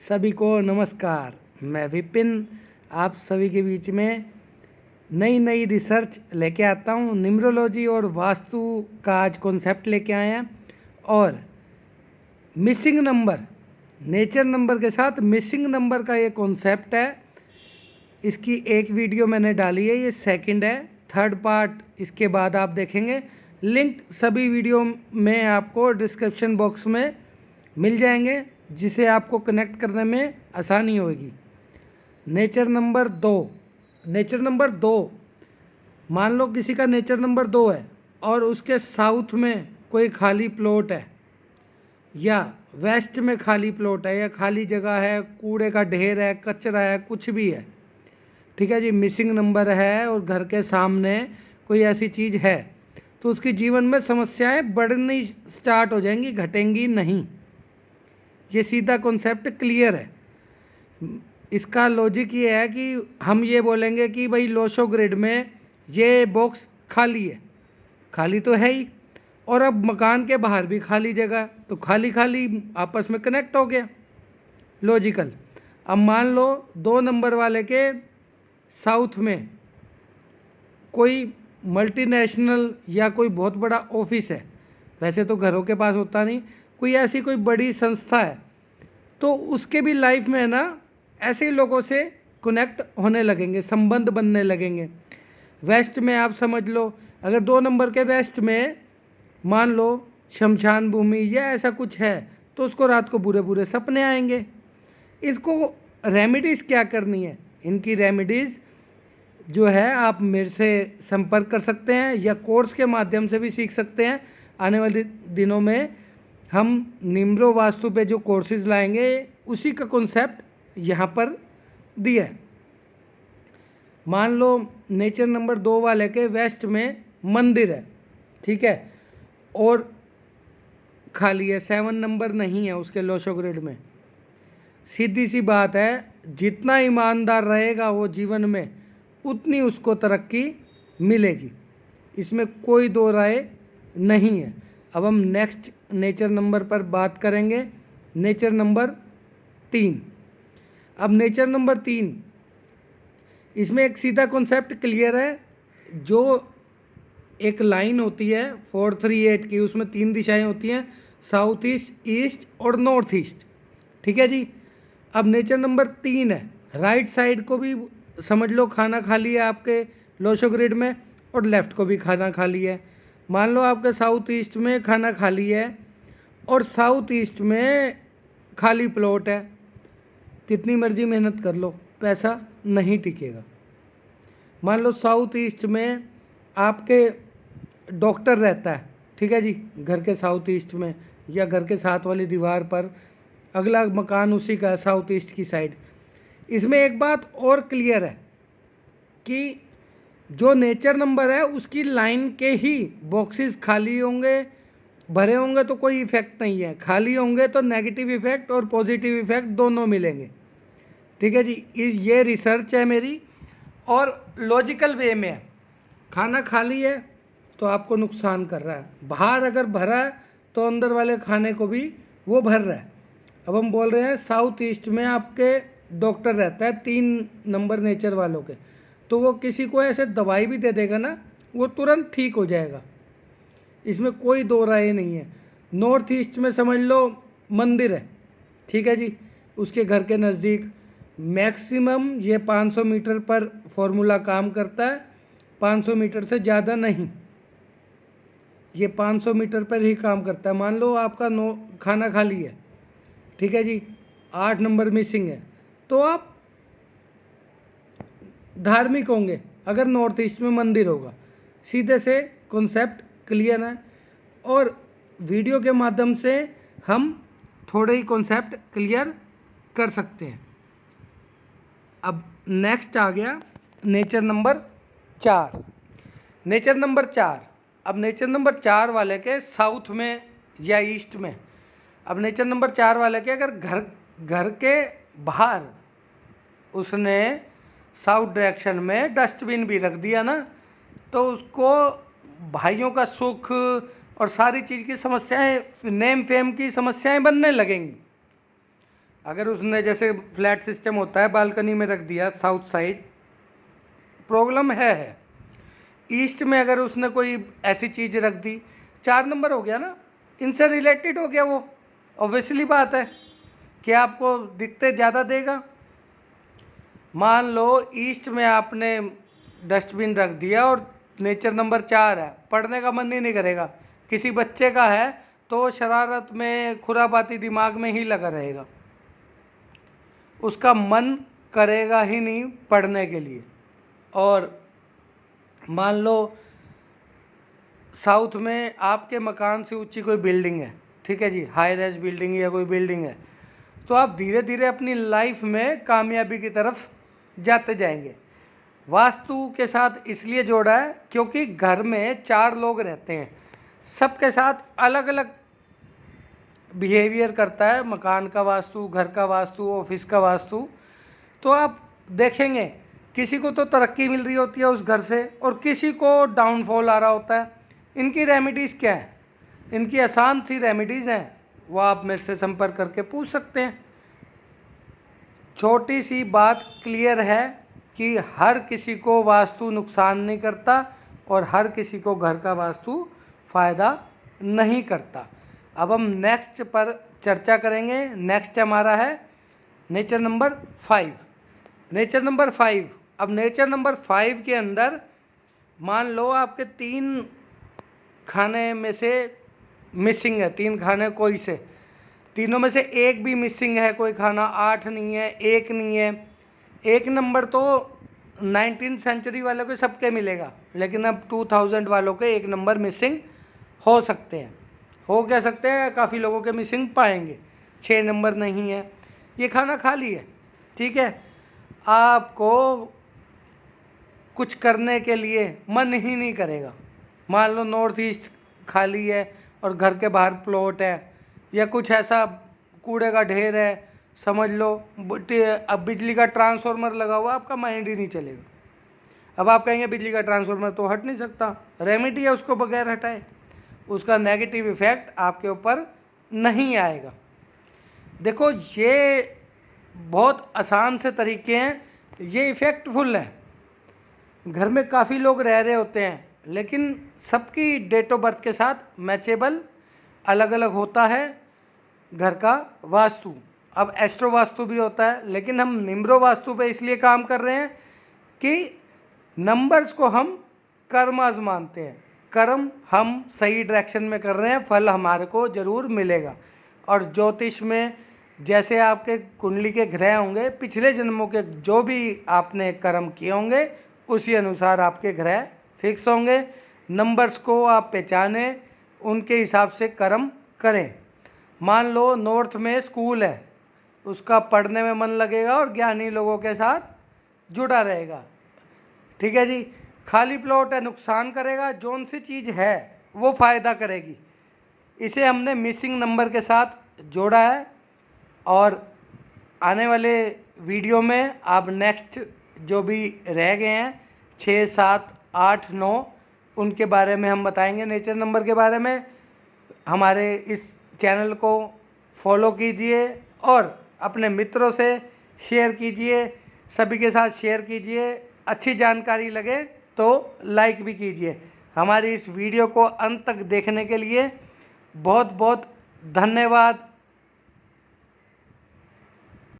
सभी को नमस्कार। मैं विपिन आप सभी के बीच में नई नई रिसर्च लेके आता हूँ। न्यूमरोलॉजी और वास्तु का आज कॉन्सेप्ट लेके आए हैं और मिसिंग नंबर, नेचर नंबर के साथ मिसिंग नंबर का ये कॉन्सेप्ट है। इसकी एक वीडियो मैंने डाली है, ये सेकंड है, थर्ड पार्ट इसके बाद आप देखेंगे। लिंक सभी वीडियो में आपको डिस्क्रिप्शन बॉक्स में मिल जाएंगे, जिसे आपको कनेक्ट करने में आसानी होगी। नेचर नंबर 2, मान लो किसी का नेचर नंबर 2 है और उसके साउथ में कोई खाली प्लॉट है या वेस्ट में खाली प्लॉट है या खाली जगह है, कूड़े का ढेर है, कचरा है, कुछ भी है, ठीक है जी, मिसिंग नंबर है और घर के सामने कोई ऐसी चीज़ है, तो उसकी जीवन में समस्याएं बढ़नी स्टार्ट हो जाएंगी, घटेंगी नहीं। ये सीधा कॉन्सेप्ट क्लियर है। इसका लॉजिक ये है कि हम ये बोलेंगे कि भाई लोशो ग्रिड में ये बॉक्स खाली है, खाली तो है ही, और अब मकान के बाहर भी खाली जगह, तो खाली खाली आपस में कनेक्ट हो गया, लॉजिकल। अब मान लो 2 नंबर वाले के साउथ में कोई मल्टीनेशनल या कोई बहुत बड़ा ऑफिस है, वैसे तो घरों के पास होता नहीं, कोई ऐसी कोई बड़ी संस्था है, तो उसके भी लाइफ में है ना ऐसे ही लोगों से कनेक्ट होने लगेंगे, संबंध बनने लगेंगे। वेस्ट में आप समझ लो, अगर 2 नंबर के वेस्ट में मान लो शमशान भूमि या ऐसा कुछ है, तो उसको रात को बुरे बुरे सपने आएंगे। इसको रेमेडीज़ क्या करनी है? इनकी रेमेडीज़ जो है आप मेरे से संपर्क कर सकते हैं या कोर्स के माध्यम से भी सीख सकते हैं। आने वाले दिनों में हम निम्रो वास्तु पे जो कोर्सेज लाएंगे, उसी का कॉन्सेप्ट यहाँ पर दिया है। मान लो नेचर नंबर 2 वाले के वेस्ट में मंदिर है, ठीक है, और खाली है, 7 नंबर नहीं है उसके लोशो ग्रिड में। सीधी सी बात है, जितना ईमानदार रहेगा वो जीवन में, उतनी उसको तरक्की मिलेगी, इसमें कोई दो राय नहीं है। अब हम नेक्स्ट नेचर नंबर पर बात करेंगे, नेचर नंबर 3। अब नेचर नंबर 3, इसमें एक सीधा कॉन्सेप्ट क्लियर है। जो एक लाइन होती है 438 की, उसमें 3 दिशाएं होती हैं, साउथ ईस्ट, ईस्ट और नॉर्थ ईस्ट, ठीक है जी। अब नेचर नंबर 3 है, राइट साइड को भी समझ लो खाना खाली है आपके लोशो ग्रिड में, और लेफ़्ट को भी खाना खाली है। मान लो आपके साउथ ईस्ट में खाना खाली है और साउथ ईस्ट में खाली प्लॉट है, कितनी मर्जी मेहनत कर लो, पैसा नहीं टिकेगा। मान लो साउथ ईस्ट में आपके डॉक्टर रहता है, ठीक है जी, घर के साउथ ईस्ट में या घर के साथ वाली दीवार पर, अगला मकान उसी का साउथ ईस्ट की साइड। इसमें एक बात और क्लियर है कि जो नेचर नंबर है उसकी लाइन के ही बॉक्सेस खाली होंगे, भरे होंगे तो कोई इफेक्ट नहीं है, खाली होंगे तो नेगेटिव इफेक्ट और पॉजिटिव इफेक्ट दोनों मिलेंगे, ठीक है जी। ये रिसर्च है मेरी और लॉजिकल वे में है। खाना खाली है तो आपको नुकसान कर रहा है, बाहर अगर भरा है तो अंदर वाले खाने को भी वो भर रहा है। अब हम बोल रहे हैं साउथ ईस्ट में आपके डॉक्टर रहता है 3 नंबर नेचर वालों के, तो वो किसी को ऐसे दवाई भी दे देगा ना, वो तुरंत ठीक हो जाएगा, इसमें कोई दो राय नहीं है। नॉर्थ ईस्ट में समझ लो मंदिर है, ठीक है जी, उसके घर के नज़दीक मैक्सिमम ये 500 मीटर पर फॉर्मूला काम करता है, 500 मीटर से ज़्यादा नहीं, ये 500 मीटर पर ही काम करता है। मान लो आपका खाना खाली है, ठीक है जी, 8 नंबर मिसिंग है, तो आप धार्मिक होंगे अगर नॉर्थ ईस्ट में मंदिर होगा। सीधे से कॉन्सेप्ट क्लियर है और वीडियो के माध्यम से हम थोड़े ही कॉन्सेप्ट क्लियर कर सकते हैं। अब नेक्स्ट आ गया नेचर नंबर 4। नेचर नंबर 4, अब नेचर नंबर 4 वाले के साउथ में या ईस्ट में, अब नेचर नंबर 4 वाले के अगर घर के बाहर उसने साउथ डायरेक्शन में डस्टबिन भी रख दिया ना, तो उसको भाइयों का सुख और सारी चीज़ की समस्याएं, नेम फेम की समस्याएं बनने लगेंगी। अगर उसने जैसे फ्लैट सिस्टम होता है बालकनी में रख दिया साउथ साइड, प्रॉब्लम है। ईस्ट में अगर उसने कोई ऐसी चीज़ रख दी, 4 नंबर हो गया ना, इनसे रिलेटेड हो गया वो, ऑब्वियसली बात है कि आपको दिखते ज़्यादा देगा। मान लो ईस्ट में आपने डस्टबिन रख दिया और नेचर नंबर 4 है, पढ़ने का मन ही नहीं करेगा। किसी बच्चे का है तो शरारत में खुरापाती दिमाग में ही लगा रहेगा, उसका मन करेगा ही नहीं पढ़ने के लिए। और मान लो साउथ में आपके मकान से ऊंची कोई बिल्डिंग है, ठीक है जी, हाई रेज बिल्डिंग या कोई बिल्डिंग है, तो आप धीरे धीरे अपनी लाइफ में कामयाबी की तरफ जाते जाएंगे। वास्तु के साथ इसलिए जोड़ा है क्योंकि घर में 4 लोग रहते हैं, सबके साथ अलग अलग बिहेवियर करता है मकान का वास्तु, घर का वास्तु, ऑफिस का वास्तु। तो आप देखेंगे किसी को तो तरक्की मिल रही होती है उस घर से और किसी को डाउनफॉल आ रहा होता है। इनकी रेमेडीज़ क्या है? इनकी आसान सी रेमेडीज़ हैं, वो आप मेरे से संपर्क करके पूछ सकते हैं। छोटी सी बात क्लियर है कि हर किसी को वास्तु नुकसान नहीं करता और हर किसी को घर का वास्तु फ़ायदा नहीं करता। अब हम नेक्स्ट पर चर्चा करेंगे। नेक्स्ट हमारा है नेचर नंबर 5। नेचर नंबर 5, अब नेचर नंबर 5 के अंदर मान लो आपके 3 खाने में से मिसिंग है, 3 खाने कोई से, तीनों में से एक भी मिसिंग है, कोई खाना 8 नहीं है, 1 नहीं है। 1 नंबर तो 19th सेंचुरी वालों को सबके मिलेगा, लेकिन अब 2000 वालों के 1 नंबर मिसिंग हो सकते हैं, हो क्या सकते हैं, काफ़ी लोगों के मिसिंग पाएंगे। 6 नंबर नहीं है, ये खाना खाली है, ठीक है, आपको कुछ करने के लिए मन ही नहीं करेगा। मान लो नॉर्थ ईस्ट खाली है और घर के बाहर प्लॉट है या कुछ ऐसा कूड़े का ढेर है, समझ लो अब बिजली का ट्रांसफार्मर लगा हुआ, आपका माइंड ही नहीं चलेगा। अब आप कहेंगे बिजली का ट्रांसफार्मर तो हट नहीं सकता, रेमेडी है उसको बगैर हटाए, उसका नेगेटिव इफेक्ट आपके ऊपर नहीं आएगा। देखो ये बहुत आसान से तरीके हैं, ये इफ़ेक्टफुल हैं। घर में काफ़ी लोग रह रहे होते हैं लेकिन सबकी डेट ऑफ बर्थ के साथ मैचेबल अलग अलग होता है घर का वास्तु। अब एस्ट्रो वास्तु भी होता है, लेकिन हम निम्रो वास्तु पे इसलिए काम कर रहे हैं कि नंबर्स को हम कर्मास मानते हैं, कर्म हम सही डायरेक्शन में कर रहे हैं, फल हमारे को ज़रूर मिलेगा। और ज्योतिष में जैसे आपके कुंडली के ग्रह होंगे, पिछले जन्मों के जो भी आपने कर्म किए होंगे उसी अनुसार आपके ग्रह फिक्स होंगे। नंबर्स को आप पहचानें, उनके हिसाब से कर्म करें। मान लो नॉर्थ में स्कूल है, उसका पढ़ने में मन लगेगा और ज्ञानी लोगों के साथ जुड़ा रहेगा, ठीक है जी। खाली प्लॉट है, नुकसान करेगा, जौन सी चीज़ है वो फ़ायदा करेगी। इसे हमने मिसिंग नंबर के साथ जोड़ा है और आने वाले वीडियो में आप नेक्स्ट जो भी रह गए हैं 6, 7, 8, 9 उनके बारे में हम बताएंगे, नेचर नंबर के बारे में। हमारे इस चैनल को फॉलो कीजिए और अपने मित्रों से शेयर कीजिए, सभी के साथ शेयर कीजिए। अच्छी जानकारी लगे तो लाइक भी कीजिए। हमारी इस वीडियो को अंत तक देखने के लिए बहुत बहुत धन्यवाद।